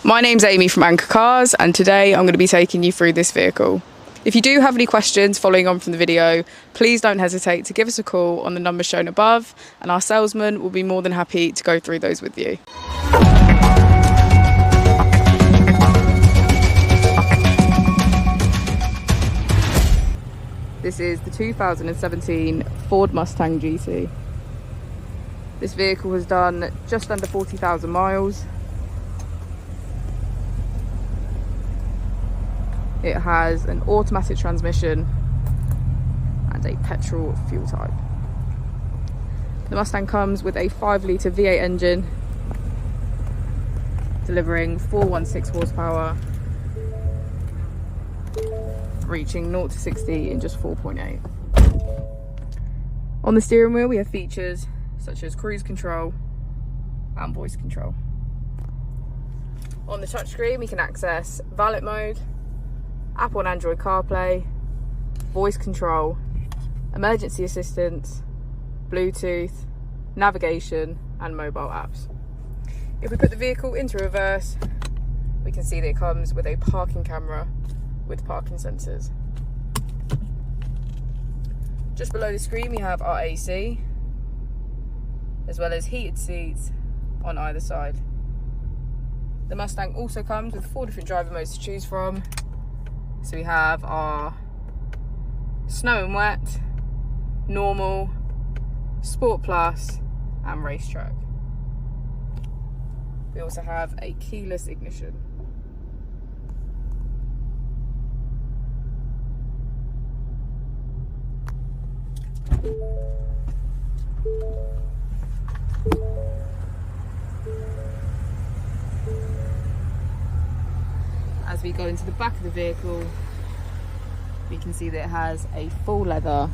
My name's Amy from Anchor Cars, and today I'm going to be taking you through this vehicle. If you do have any questions following on from the video, please don't hesitate to give us a call on the number shown above, and our salesman will be more than happy to go through those with you. This is the 2017 Ford Mustang GT. This vehicle has done just under 40,000 miles. It has an automatic transmission and a petrol fuel type. The Mustang comes with a 5-litre V8 engine, delivering 416 horsepower, reaching 0 to 60 in just 4.8. On the steering wheel we have features such as cruise control and voice control. On the touchscreen we can access valet mode, Apple and Android CarPlay, voice control, emergency assistance, Bluetooth, navigation and mobile apps. If we put the vehicle into reverse, we can see that it comes with a parking camera with parking sensors. Just below the screen we have our AC, as well as heated seats on either side. The Mustang also comes with 4 different driver modes to choose from. So we have our snow and wet, normal, sport plus and racetrack. We also have a keyless ignition. As we go into the back of the vehicle, we can see that it has a full leather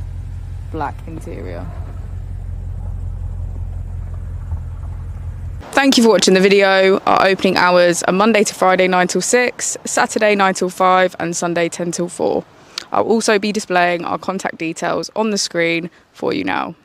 black interior. Thank you for watching the video. Our opening hours are Monday to Friday 9 till 6, Saturday 9 till 5 and Sunday 10 till 4. I'll also be displaying our contact details on the screen for you now.